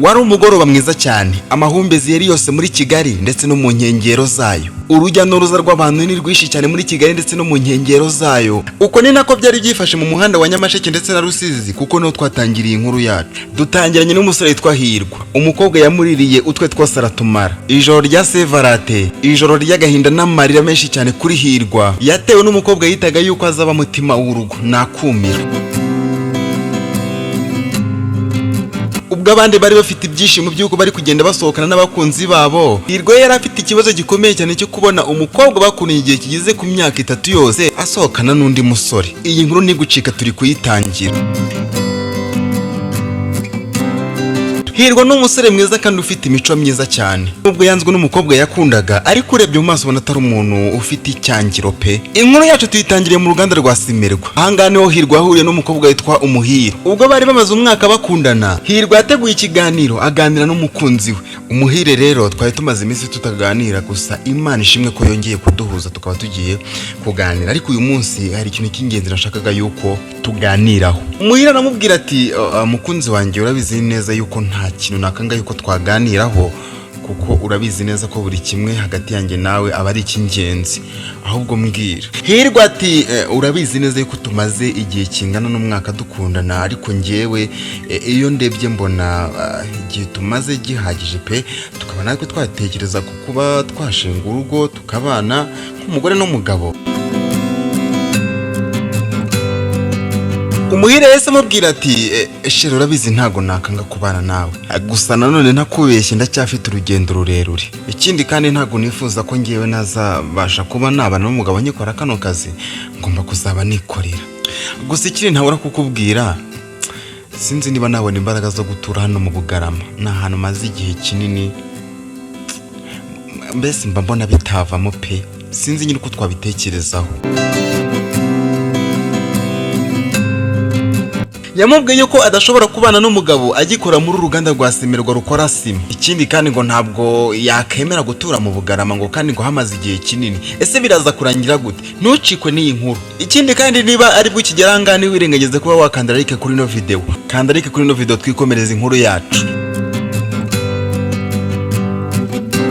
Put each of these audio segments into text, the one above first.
Wari umugoroba mwiza cyane, amahumbezi yari yose muri Kigali ndetse no mu nkengero zayo. Urujya n'uruza rw'abantu ni rwishi cyane muri Kigali ndetse no mu nkengero zayo. Uko ni nako byari byifashe mu muhanda wa Nyamasheke ndetse na Rusizi, kuko no twatangiriye inkuru yacu. Dutangiranye n'umusore witwa Hirwa, umukobwa yamuririye utwe twose aratumara. Ijoro rya Sevarate, ijoro ry'agahinda n'amarira menshi cyane kuri Hirwa, yatewe n'umukobwa yitaga yuko azaba mutima w'urugo, nakumira. Ubwo abandi bari bafite ibyishimo by'uko bari kugenda basohokana n'abakunzi babo, Hirwa yari afite ikibazo gikomeye cyane cyo kubona umukobwa bakuniye igihe kigeze ku myaka 3 yose asohokana n'undi musore. Iyi nkuru ntigucika, turi kuyitangira. Hirwa n'umusore mwiza kandi ufite imico myiza cyane. Ubwo yanzwe n'umukobwa yakundaga, ariko urebye mu maso ubona atari umuntu ufite icyangiro pe. Inkuru yacu tuyitangiriye mu ruganda rwa Simerwa. Ahanga niho Hirwa ahuriye n'umukobwa witwa Umuhire. Ubwo bari bamaze umwaka bakundana, Hirwa yateguye ikiganiro aganira n'umukunzi we. Umuhire rero twari tumaze iminsi tutaganira, gusa Imana ishimwe ko yongeye kuduhuza tukaba tugiye kuganira. Ariko uyu munsi hari ikintu cy'ingenzi nashakaga yuko tuganiraho. Umuhire aramubwira ati mukunzi wanjye, urabizi neza yuko nta kintu nakanga yuko twaganiraho, kuko urabizi neza ko buri kimwe hagati yanjye nawe aba ari icy'ingenzi, ahubwo mbwira. Hirwa ati urabizi neza yuko tumaze igihe kingana n'umwaka dukundana, ariko njyewe iyo ndebye mbona igihe tumaze gihagije pe, tukaba natwe twatekereza ku kuba twashinga urugo tukabana nk'umugore n'umugabo. Umuhire yese amubwira ati shero urabizi ntago nakanga kubana nawe, gusa nanone ntakubeshye ndacyafite urugendo rurerure. Ikindi kandi ntago nifuza ko ngiyewe nazabasha kuba nabana n'umugabo nyikora kano kazi, ngomba kuzaba nikorera. Gusa ikiri ntabura kukubwira, sinzi niba nabona imbaraga zo gutura hano mu Bugarama. Ni ahantu maze igihe kinini, mbese mba mbona bitavamo pe, sinzi nyine uko twabitekerezaho. Yamubwiye ko adashobora kubana n'umugabo agikora muri uruganda rwa Simerwa rukora sima. Ikindi kandi ngo ntabwo yakemera gutura mu Bugarama, ngo kandi ngo hamaze igihe kinini. Ese biraza kurangira gute? Ntucikwe n'iyi nkuru. Ikindi kandi niba ari bwo kigerangane wirengageze kuba wakanda like kuri no video, kanda like kuri no video twikomereza inkuru yacu.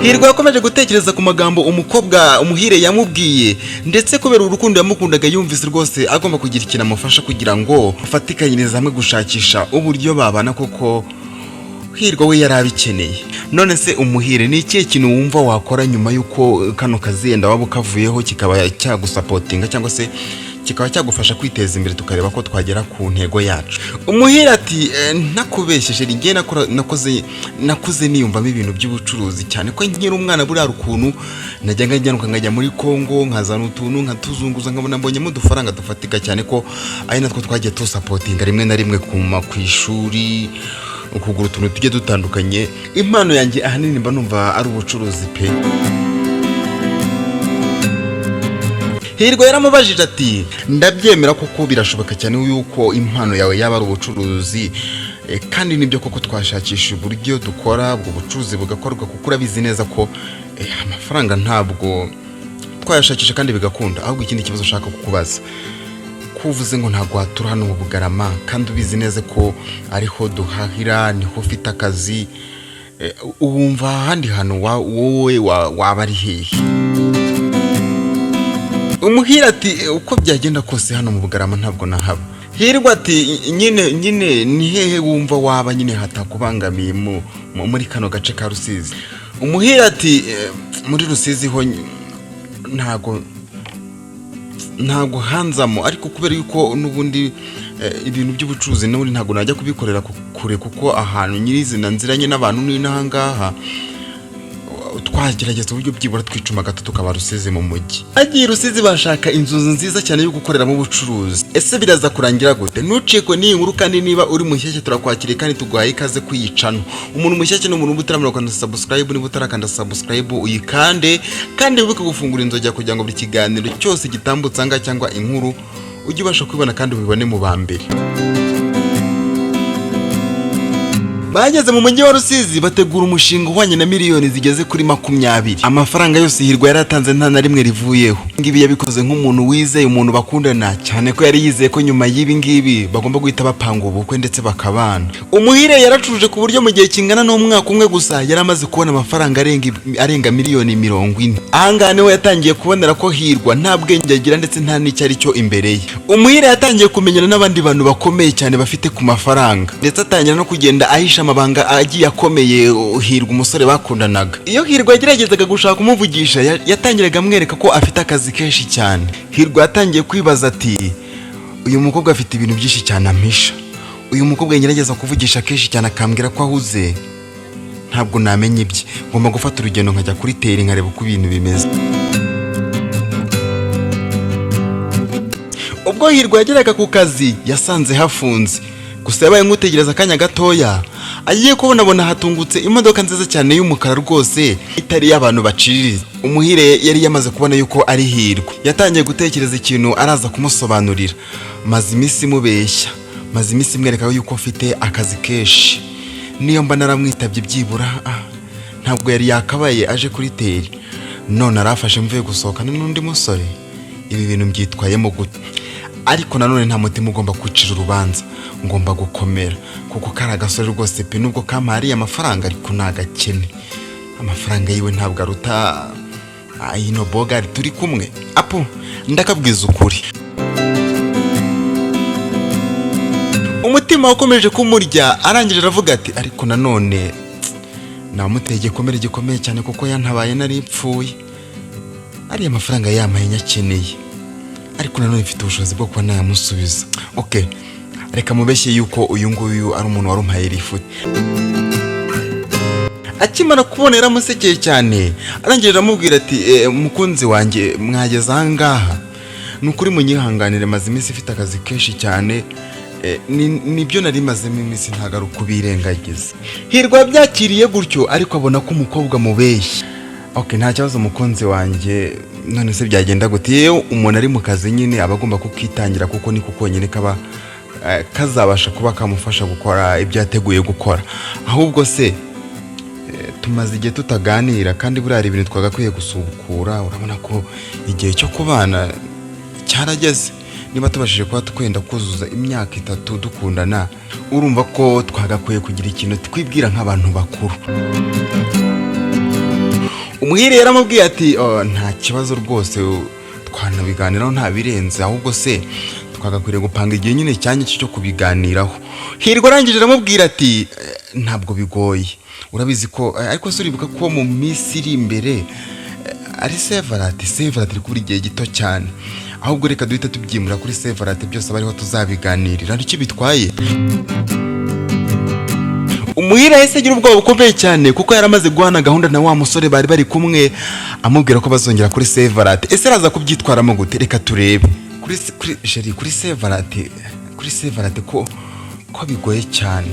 Hirwa yakomeje gutekereza ku magambo umukobwa Umuhire yamubwiye, ndetse kubera urukundo yamukundaga yumvise rwose agomba kugira ikintu amufasha kugira ngo afatikanyirize hamwe gushakisha uburyo babana, koko Hirwa we yarabikeneye. None se Umuhire, ni ikihe kintu wumva wakora nyuma yuko kano kazi yenda waba ukavuyeho kikaba cyagusapotinga cyangwa se kikaba cyagufasha kwiteza imbere tukareba ko twagera ku ntego yacu? Umuhire ati nakubesheje, ngiye nakuze niyumvamo ibintu by'ubucuruzi cyane ko nkiri umwana burara ukuntu najyaga njyanuka nkajya muri Kongo nkazana utuntu nkatuzunguza nkabona mbonyemo udufaranga dufatika cyane ko ari natwo twagiye tusapotinga rimwe na rimwe ku ishuri, ukugura utuntu tujye dutandukanye. Impano yanjye ahanini mba numva ari ubucuruzi pe. Hirwa yaramubajije ati ndabyemera koko birashoboka cyane yuko impano yawe yaba ari ubucuruzi, kandi nibyo koko twashakisha uburyo dukora ubwo bucuruzi bugakorwa, kuko urabizi neza ko amafaranga ntabwo twayashakisha kandi bigakunda. Ahubwo ikindi kibazo ushaka kukubaza, kuvuze ngo ntago watura hano mu Bugarama kandi ubizi neza ko ariho duhahira, niho ufite akazi, ubumva ahandi hano wowe waba ari hehe? Umuhire ati uko byagenda kose hano mu Bugarama ntabwo nahaba. Hirwa ati nyine ni hehe wumva waba nyine hatakubangamiye muri kano gace ka Rusizi? Umuhire ati muri Rusizi ho ntago hanzamo, ariko kubera yuko n'ubundi ibintu by'ubucuruzi n'ubundi ntago najya kubikorera kure, kuko ahantu nyirizina nziranye n'abantu ni nahangaha, twagerageza uburyo byibura twicuma gato tukaba Rusizi mu mujyi. Agiye Rusizi bashaka inzu nziza cyane yo gukoreramo ubucuruzi. Ese biraza kurangira gute? Ntucikwe n'iyi nkuru, kandi niba uri mushyashya turakwakiriye kandi tuguhaye ikaze kwiyicano. Umuntu mushyashya n'umuntu utaramara kwanda subscribe, niba utarakanda subscribe uyikande, kandi wibuke gufungura inzogera kugira ngo buri kiganiro cyose gitambutse anga cyangwa inkuru ujye ubasha kwibona kandi ubibone mu bambere. bageze mu mujyi wa Rusizi bategura umushinga uhwanye na miliyoni zigeze kuri 20. Amafaranga yose Hirwa yaratanze nta na rimwe rivuyeho. Ngibi yabikoze nk'umuntu wizeye, umuntu bakundana cyane ko yari yizeye ko nyuma y'ibi ngibi bagomba guhita bapanga ubukwe ndetse bakabana. Umuhire yaracuruje ku buryo mu gihe kingana n'umwaka umwe gusa yaramaze kubona amafaranga arenga miliyoni 40. Ahangane we yatangiye kubonera ko Hirwa nta bwenge agira ndetse nta n'icyo ari cyo imbere ye. Umuhire yatangiye kumenyana n'abandi bantu bakomeye cyane bafite ku mafaranga ndetse atangira no kugenda ahisha amabanga agiye akomeye Hirwa umusore bakundanaga. Iyo Hirwa yageragezaga gushaka umuvugisha yatangiraga amwereka ko afite akazi kenshi cyane. Hirwa yatangiye kwibaza ati uyu mukobwa afite ibintu byinshi cyane ampisha. Uyu mukobwa yengerageza kuvugisha kenshi cyane akambwira ko ahuze. Ntabwo namenye ibye, ngomba gufata urugendo nkajya kuri teri nkareba uko ibintu bimeze. Ubwo Hirwa yageraga ku kazi yasanze hafunze. Gusa yabaye nk'utegereza akanya gatoya, agiye kubona hatungutse imodoka nziza cyane y'umukara rwose itari y'abantu baciririza. Umuhire yari yamaze kubona yuko ari Hirwa. Yatangiye gutekereza ikintu araza kumusobanurira. Maze iminsi mubeshya, maze iminsi mwereka yuko afite akazi kenshi. Niyo mba naramwitabye byibura ntabwo yari yakabaye aje kuri teri. None arafashe mvuye gusohokana n'undi musore. Ibi bintu mbyitwayemo gute? Ariko nanone nta mutima ugomba kwicira urubanza, ngomba gukomera kuko kari agasore rwose pe nubwo kamariye amafaranga ariko nagakene. Amafaranga yiwe ntabwo aruta ino bogari turi kumwe. Apo ndakabwiza ukuri. Umutima ukomeje kumurya arangije aravuga ati ariko nanone namuteye gikomeye cyane kuko yantabaye nari ipfuye. Ari amafaranga yamaye nyakeneye, ariko nanone mfite ubushobozi bwo kuba nayamusubiza. Okay, reka mubeshye yuko uyu nguyu ari umuntu warumpaye rifuti. Akimara kubona yaramusekeye cyane arangije aramubwira ati mukunzi wanjye mwageze ahangaha nukuri munyihanganire maze iminsi ifite akazi kenshi cyane. Nibyo nari mazemo iminsi ntagaruka kubirengagiza. Hirwa byakiriye gutyo ariko abona ko umukobwa mubeshya. Okay, nta kibazo mukunzi wanjye, none se byagenda gute? Yewe umuntu ari mu kazi nyine abagomba kukitangira kuko ni kuko nyine kaba kazabasha kuba kamufasha gukora ibyo yateguye gukora. Ahubwo se tumaze igihe tutaganira kandi buriya ari ibintu twagakwiye gusubukura. Urabona ko igihe cyo kubana cyarageze. Niba tubashije kuba twenda kuzuza imyaka 3 dukundana, urumva ko twagakwiye kugira ikintu twibwira nk'abantu bakuru. Umuhire yaramubwiye ati nta kibazo rwose twanabiganiraho nta birenze, ahubwo se twagakwiriye gupanga igihe nyine cyanye cyo kubiganiraho. Hirwa arangije aramubwira ati ntabwo bigoye, urabizi ko ariko se uribuka ko mu minsi iri imbere ari severate iri kuri igihe gito cyane. Ahubwo reka duhita tubyimura kuri severate byose bariho tuzabiganirira nicyo bitwaye. Umuhira yahise agira ubwoba bukomeye cyane kuko yaramaze guhana gahunda na wa musore bari kumwe, amubwira ko bazongera kuri severate. Ese araza kubyitwaramo gute? Reka turebe. Kuri severate ko bigoye cyane.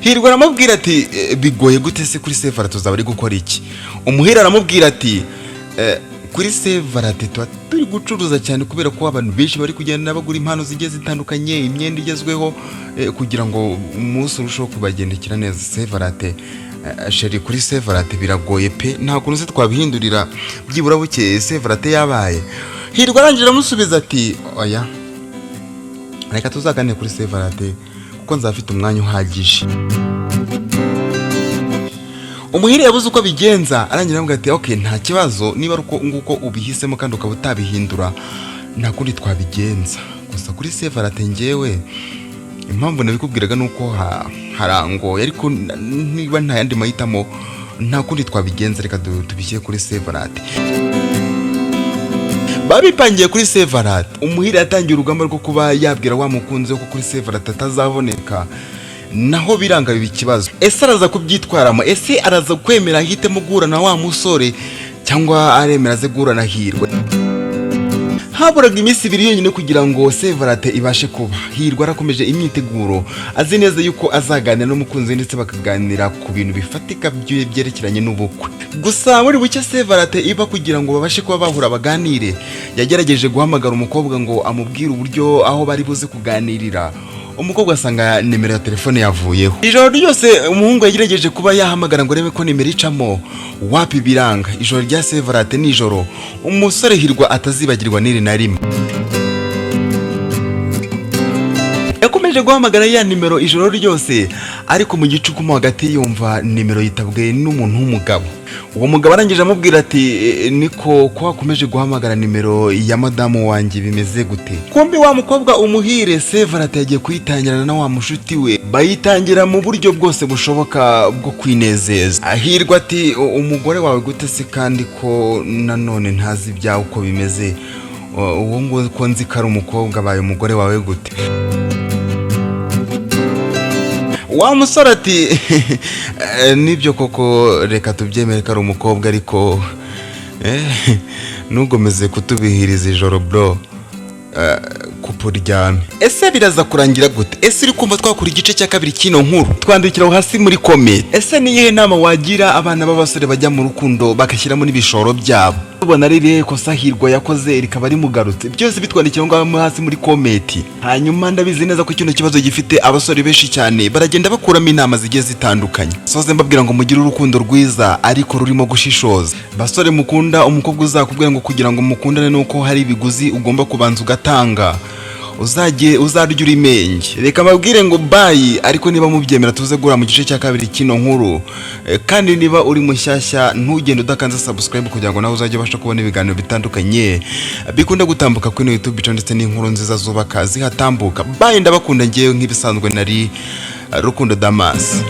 Hirwa aramubwira ati bigoye gute se kuri severate uzaba ari gukora iki? Umuhira aramubwira ati kuri severate turi gucuruza cyane kubera ko abantu benshi bari kugenda bagura impano zigiye zitandukanye, imyenda igezweho kugira ngo umunsi urusheho kubagendekera neza. Severate kuri severate biragoye pe, nta kuntu se twabihindurira byibura buke severate yabaye. Hirwa arangije amusubiza ati oya, reka tuzaganire kuri severate kuko nzafite umwanya uhagije. Umuhire yabuze uko bigenza arangira avuga ati okay, nta kibazo niba uko nguko ubihisemo kandi ukaba utabihindura nta kundi twabigenza. Gusa kuri severate ngewe impamvu nabikubwiraga nuko harangoye, ariko niba nta yandi mahitamo nta kundi twabigenza, reka tubishyire kuri severate. Babipangiye kuri severate. Umuhire yatangiye urugamba rwo kuba yabwira wa mukunzi ko kuri severate atazaboneka, naho biranga bibi kibazo. Ese araza kubyitwaramo? Ese araza kwemera ahitemo guhura na wa musore cyangwa aremera ze guhura na Hirwa? Haburaga iminsi 2 yonyine kugira ngo severate ibashe kuba. Hirwa arakomeje imyiteguro, azi neza yuko azaganira n'umukunzi ndetse bakaganira ku bintu bifatika byerekeranye n'ubukwe. Gusa muri bucya severate iba kugira ngo babashe kuba bahura baganire, yagerageje guhamagara umukobwa ngo amubwire uburyo aho bari buze kuganirira. umukobwa asanga nimero ya telefone yavuyeho. Ijoro ryose umuhungu yagerageje kuba yahamagara ngo arebe ko nimero icamo, wapi biranga. Ijoro rya Severate nijoro umusore Hirwa atazibagirwa n'iri na rimwe. Yakomeje guhamagara ya nimero ijoro ryose, ariko mu gicuku mo hagati yumva nimero yitabwe n'umuntu w'umugabo. Uwo mugabo arangije amubwira ati niko ko wakomeje guhamagara nimero ya madamu wanjye bimeze gute? Kumbi wa mukobwa umuhire Severate yagiye kuyitangirana na wa mushuti we, bayitangira mu buryo bwose bushoboka bwo kwinezeza. Ahirwa ati umugore wawe gute se kandi ko nanone ntazi ibyawe uko bimeze? Uwo ngo ko nzi ko ari umukobwa abaye umugore wawe gute? Wa musore ati nibyo koko reka tubyemere ko ari umukobwa, ariko ntugomeze kutubihiriza ijoro bro, kupuryame. Ese biraza kurangira gute? Ese uri kumva twakura igice cya kabiri kino nkuru? Twandikira hasi muri comment. Ese niyihe nama wagira abana b'abasore bajya mu rukundo bagashyiramo n'ibishoro byabo? Ubona ririhe kosa Hirwa yakoze rikaba rimugarutse? Byose bitwandikira ngo hasi muri comment. Hanyuma ndabizi neza ko kino kibazo gifite abasore benshi cyane, baragenda bakuramo inama zigiye zitandukanye. Soze mbabwira ngo mugire urukundo rwiza ariko rurimo gushishoza. Basore mukunda umukobwa uzakubwira ngo kugira ngo mukundane nuko hari ibiguzi ugomba kubanza ugatanga, uzarya uri menge. Reka mbabwire ngo bye, ariko niba mubyemera tuze gura mu gice cya kabiri kino nkuru, kandi niba uri mushyashya ntugende udakanze subscribe kugira ngo nawe uzajye ubasha kubona ibiganiro bitandukanye bikunda gutambuka kuri YouTube ndetse n'inkuru nziza zubaka zihatambuka. Bye, ndabakunda ngewe nk'ibisanzwe nari Rukundo Damas.